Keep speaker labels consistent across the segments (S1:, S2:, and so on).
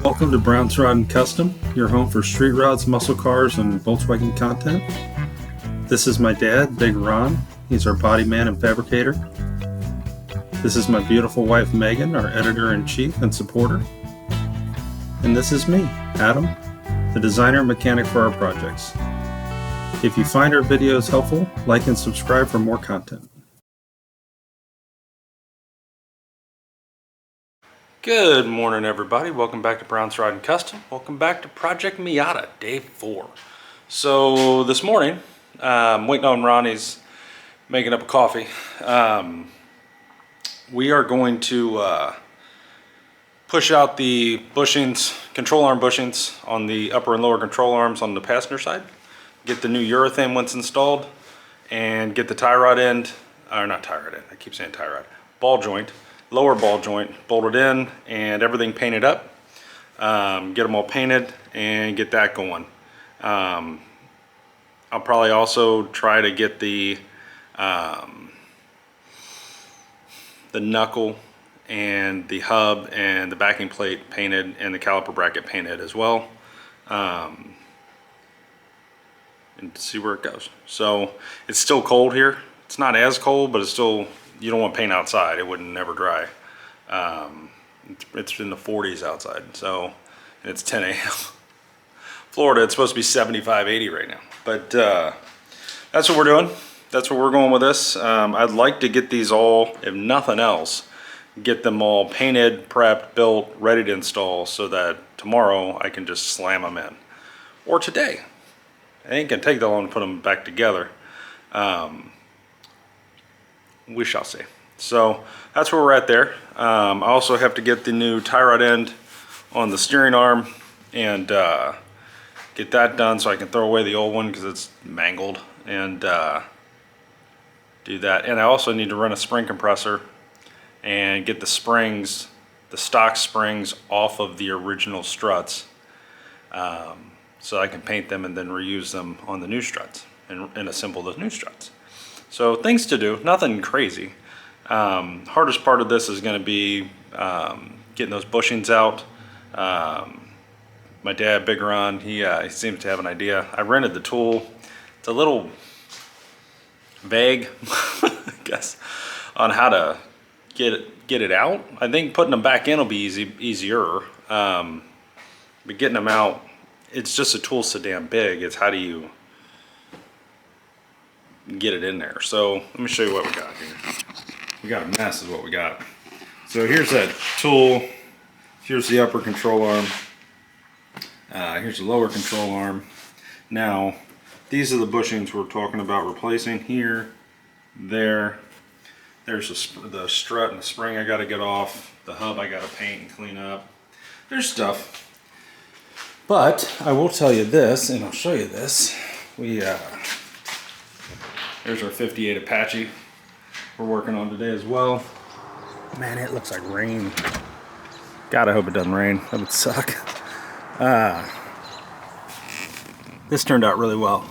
S1: Welcome to Brown's Rod and Custom, your home for street rods, muscle cars, and Volkswagen content. This is my dad, Big Ron. He's our body man and fabricator. This is my beautiful wife, Megan, our editor-in-chief and supporter. And this is me, Adam, the designer and mechanic for our projects. If you find our videos helpful, like and subscribe for more content. Good morning, everybody. Welcome back to Brown's Rod and Custom. Welcome back to Project Miata, day 4. So this morning, I'm waiting on Ronnie's making up a coffee. We are going to push out the bushings, control arm bushings on the upper and lower control arms on the passenger side. Get the new urethane once installed, and get the tie rod end, or not tie rod end, I keep saying tie rod, ball joint, lower ball joint bolted in and everything painted up. Get them all painted and get that going. I'll probably also try to get the knuckle and the hub and the backing plate painted and the caliper bracket painted as well, and see where it goes. So it's still cold here. It's not as cold, but it's still, you don't want paint outside. It wouldn't never dry. It's in the 40s outside, so, and it's 10 a.m. Florida, it's supposed to be 75, 80 right now. But that's what we're doing. That's where we're going with this. I'd like to get these all, if nothing else, get them all painted, prepped, built, ready to install, so that tomorrow I can just slam them in. Or today. It ain't gonna take that long to put them back together. We shall see. So that's where we're at there. I also have to get the new tie rod end on the steering arm and get that done so I can throw away the old one because it's mangled, and do that. And I also need to run a spring compressor and get the springs, the stock springs, off of the original struts, so I can paint them and then reuse them on the new struts and assemble those new struts. So things to do, nothing crazy. Hardest part of this is going to be getting those bushings out. My dad, Big Ron, he seems to have an idea. I rented the tool. It's a little vague, I guess, on how to get it out. I think putting them back in will be easier. But getting them out, it's just a tool so damn big. It's how do you get it in there. So let me show you what we got here. We got a mess is what we got. So here's that tool. Here's the upper control arm. Here's the lower control arm. Now these are the bushings we're talking about replacing here, there. There's the strut and the spring I got to get off. The hub I got to paint and clean up. There's stuff. But I will tell you this, and I'll show you this. There's our 58 Apache we're working on today as well. Man, it looks like rain. God, I hope it doesn't rain. That would suck. This turned out really well.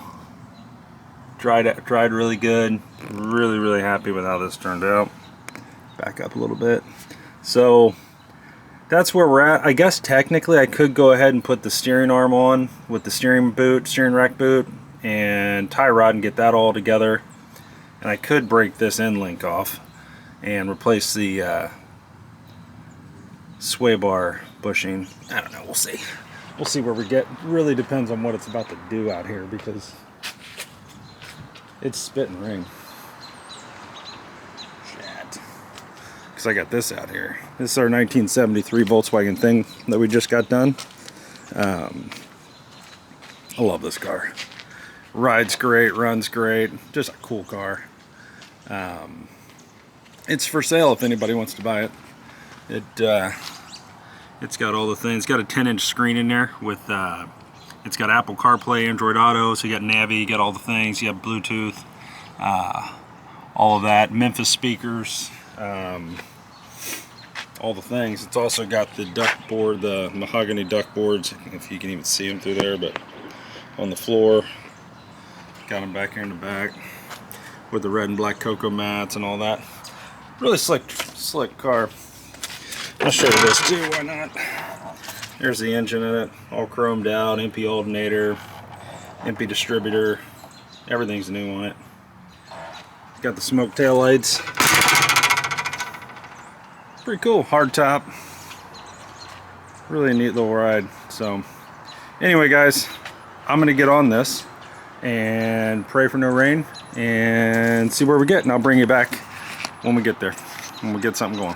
S1: Dried really good. Really happy with how this turned out. Back up a little bit. So that's where we're at. I guess technically I could go ahead and put the steering arm on with the steering rack boot, and tie rod and get that all together. And I could break this end link off and replace the sway bar bushing. I don't know, we'll see. We'll see where we get. It really depends on what it's about to do out here, because it's spitting rain. Shit. Because I got this out here. This is our 1973 Volkswagen thing that we just got done. I love this car. Rides great, runs great, just a cool car. It's for sale if anybody wants to buy it. It's got all the things. It's got a 10-inch screen in there with it's got Apple CarPlay, Android Auto, so you got Navi, you got all the things, you got Bluetooth, all of that, Memphis speakers, all the things. It's also got the duct board, the mahogany duct boards, if you can even see them through there, but on the floor. Got them back here in the back with the red and black cocoa mats and all that. Really slick car. I'll show you this too, why not? There's the engine in it, all chromed out, MP alternator, MP distributor, everything's new on it. It's got the smoke tail lights. Pretty cool, hard top. Really neat little ride. So anyway guys, I'm gonna get on this and pray for no rain and see where we get, and I'll bring you back when we get there, when we get something going.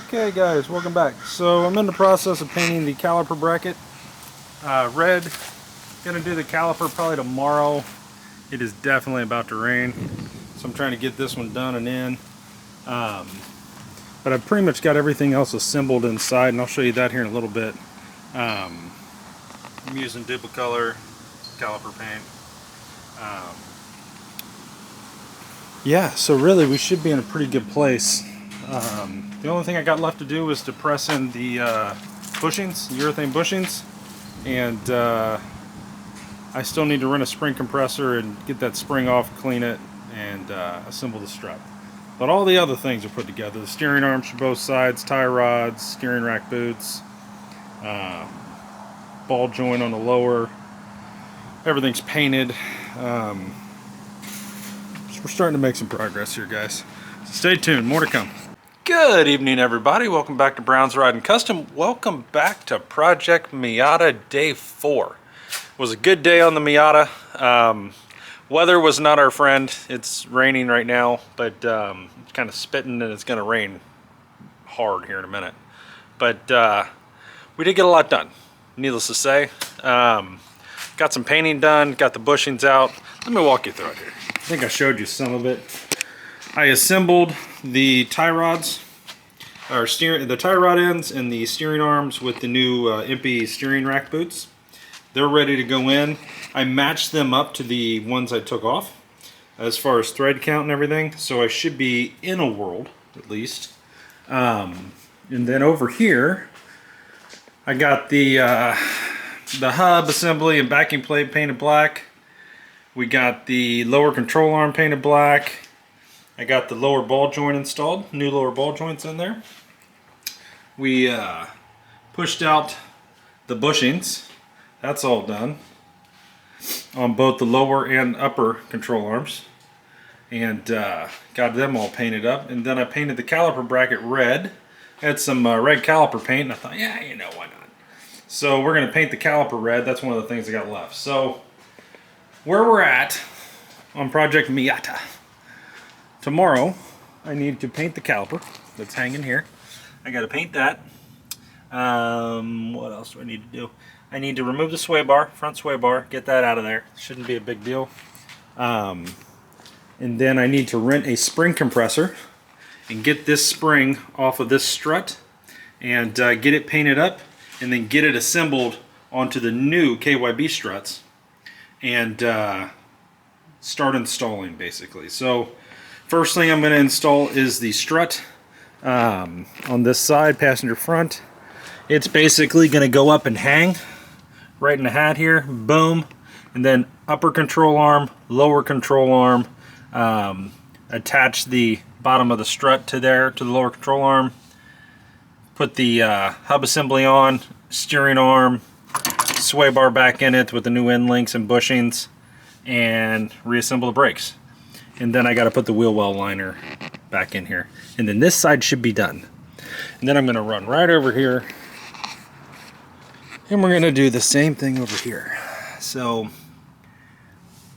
S1: Okay guys, welcome back. So I'm in the process of painting the caliper bracket red. Gonna do the caliper probably tomorrow. It is definitely about to rain, so I'm trying to get this one done and in. But I've pretty much got everything else assembled inside, and I'll show you that here in a little bit. I'm using Duplicolor caliper paint. Yeah, so really we should be in a pretty good place. The only thing I got left to do is to press in the bushings, urethane bushings, and I still need to run a spring compressor and get that spring off, clean it, and assemble the strut. But all the other things are put together. The steering arms for both sides, tie rods, steering rack boots, ball joint on the lower, everything's painted. So we're starting to make some progress here, guys. So stay tuned, more to come. Good evening, everybody. Welcome back to Brown's Riding Custom. Welcome back to Project Miata Day 4. It was a good day on the Miata. Weather was not our friend. It's raining right now, but it's kind of spitting, and it's going to rain hard here in a minute. But we did get a lot done, needless to say. Got some painting done, got the bushings out. Let me walk you through it here. I think I showed you some of it. I assembled the tie rods, or the tie rod ends and the steering arms with the new Impy steering rack boots. They're ready to go in. I matched them up to the ones I took off as far as thread count and everything, so I should be in a world at least. And then over here I got the hub assembly and backing plate painted black. We got the lower control arm painted black. I got the lower ball joint installed, new lower ball joints in there. We pushed out the bushings. That's all done on both the lower and upper control arms, and got them all painted up. And then I painted the caliper bracket red. Had some red caliper paint, and I thought, yeah, you know, why not? So we're gonna paint the caliper red. That's one of the things I got left. So where we're at on Project Miata. Tomorrow I need to paint the caliper that's hanging here. I got to paint that. What else do I need to do? I need to remove the sway bar, front sway bar, get that out of there. Shouldn't be a big deal. And then I need to rent a spring compressor and get this spring off of this strut and get it painted up, and then get it assembled onto the new KYB struts and start installing, basically. So first thing I'm going to install is the strut on this side, passenger front. It's basically going to go up and hang right in the hat here, boom, and then upper control arm, lower control arm, attach the bottom of the strut to there, to the lower control arm, put the hub assembly on, steering arm, sway bar back in it with the new end links and bushings, and reassemble the brakes. And then I got to put the wheel well liner back in here. And then this side should be done. And then I'm going to run right over here, and we're going to do the same thing over here. So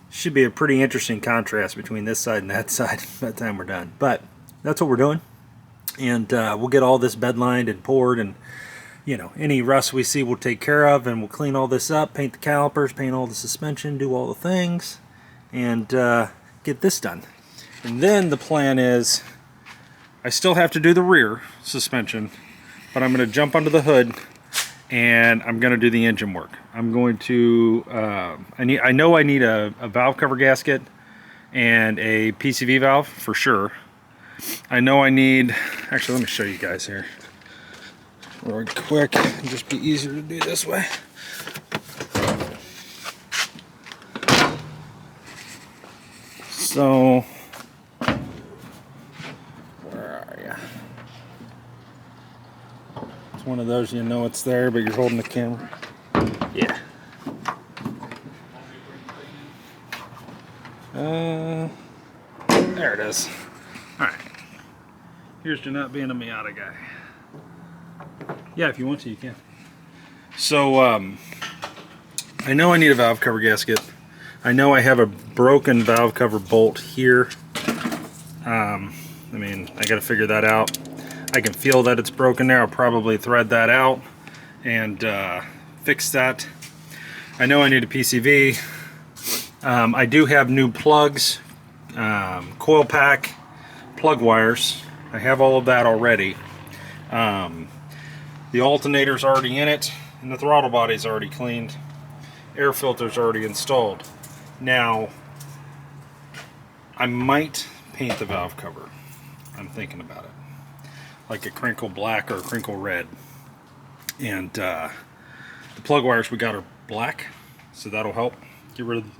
S1: should be a pretty interesting contrast between this side and that side by the time we're done. But that's what we're doing. And we'll get all this bed lined and poured, and you know, any rust we see we'll take care of, and we'll clean all this up, paint the calipers, paint all the suspension, do all the things, and get this done. And then the plan is, I still have to do the rear suspension, but I'm going to jump under the hood and I'm going to do the engine work. I'm going to I know I need a valve cover gasket and a PCV valve for sure. I know I need, actually let me show you guys here real quick. It'll just be easier to do this way. So where are you? It's one of those, you know it's there, but you're holding the camera. Yeah. There it is. Alright. Here's to not being a Miata guy. Yeah, if you want to, you can. So, I know I need a valve cover gasket. I know I have a broken valve cover bolt here. I mean, I gotta figure that out. I can feel that it's broken there. I'll probably thread that out and fix that. I know I need a PCV. I do have new plugs, coil pack, plug wires. I have all of that already. The alternator's already in it, and the throttle body's already cleaned. Air filter's already installed. Now, I might paint the valve cover. I'm thinking about it. Like a crinkle black or a crinkle red. And the plug wires we got are black, so that'll help get rid of the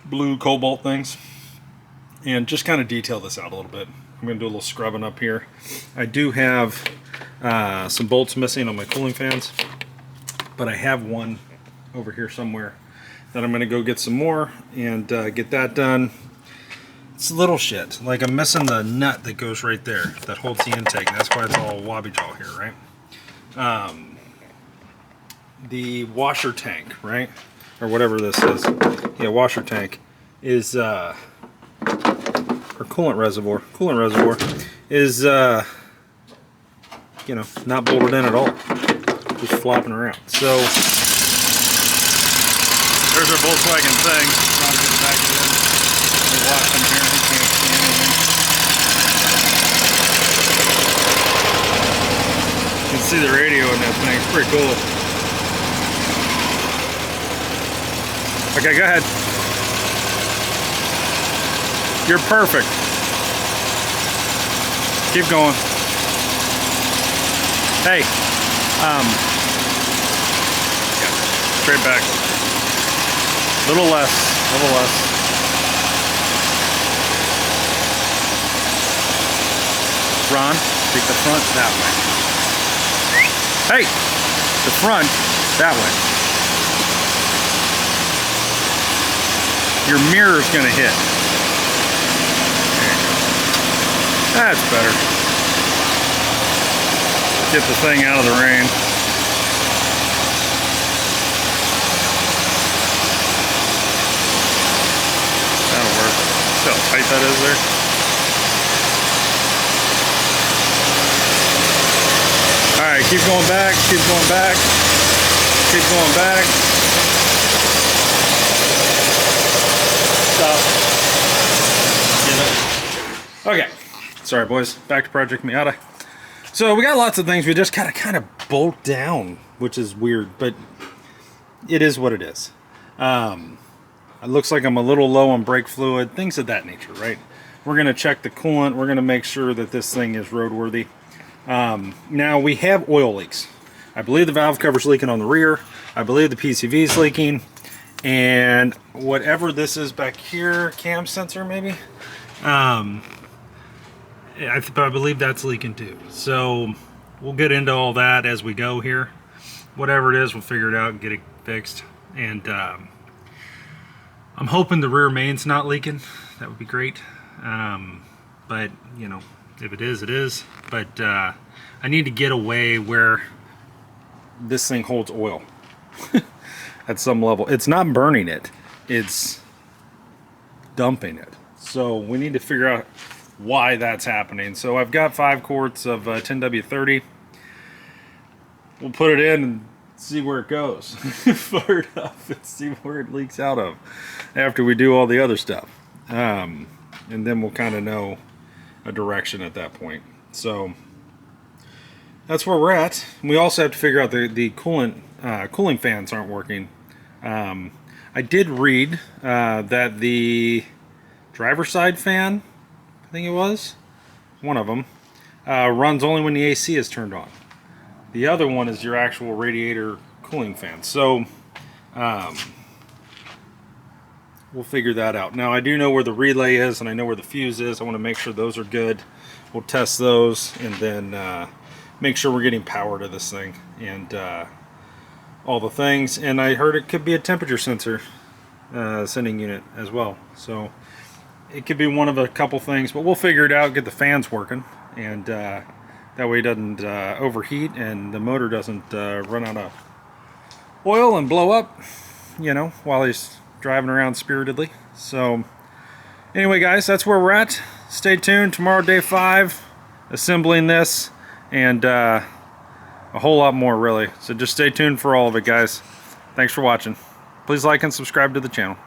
S1: blue cobalt things. And just kind of detail this out a little bit. I'm going to do a little scrubbing up here. I do have some bolts missing on my cooling fans, but I have one over here somewhere that I'm going to go get some more and get that done. It's little shit. Like I'm missing the nut that goes right there that holds the intake. That's why it's all wobbly jaw here, right? The washer tank, right? Or whatever this is. Yeah, washer tank is, or coolant reservoir. Coolant reservoir is, you know, not bolted in at all. Just flopping around. So, there's our Volkswagen thing. Ron gets back in. We watch him here. He can't see anything. You can see the radio in that thing. It's pretty cool. Okay, go ahead. You're perfect. Keep going. Hey, straight back. Little less, little less. Ron, take the front that way. Hey, the front that way. Your mirror's gonna hit. That's better. Get the thing out of the rain. That'll work. See how tight that is there? Alright, keep going back, keep going back, keep going back. Stop. Get it. Okay. Sorry boys, back to Project Miata. So we got lots of things we just gotta kind of bolt down, which is weird, but it is what it is. It looks like I'm a little low on brake fluid, things of that nature, right? We're gonna check the coolant, we're gonna make sure that this thing is roadworthy. Now we have oil leaks. I believe the valve cover's leaking on the rear. I believe the PCV is leaking. And whatever this is back here, cam sensor maybe? I believe that's leaking too. So we'll get into all that as we go here. Whatever it is, we'll figure it out and get it fixed. And I'm hoping the rear main's not leaking. That would be great. But, you know, if it is, it is. But I need to get away where this thing holds oil at some level. It's not burning it. It's dumping it. So we need to figure out why that's happening. So I've got 5 quarts of 10W30. We'll put it in and see where it goes. Fire it up and see where it leaks out of after we do all the other stuff. And then we'll kind of know a direction at that point. So that's where we're at. We also have to figure out the coolant cooling fans aren't working. I did read that the driver's side fan, I think it was, one of them, runs only when the AC is turned on. The other one is your actual radiator cooling fan. So we'll figure that out. Now I do know where the relay is and I know where the fuse is. I want to make sure those are good. We'll test those and then make sure we're getting power to this thing and all the things. And I heard it could be a temperature sensor sending unit as well. So it could be one of a couple things, but we'll figure it out, get the fans working, and that way it doesn't overheat and the motor doesn't run out of oil and blow up, you know, while he's driving around spiritedly. So anyway guys, that's where we're at. Stay tuned. Tomorrow, day 5, assembling this, and a whole lot more, really. So just stay tuned for all of it, guys. Thanks for watching. Please like and subscribe to the channel.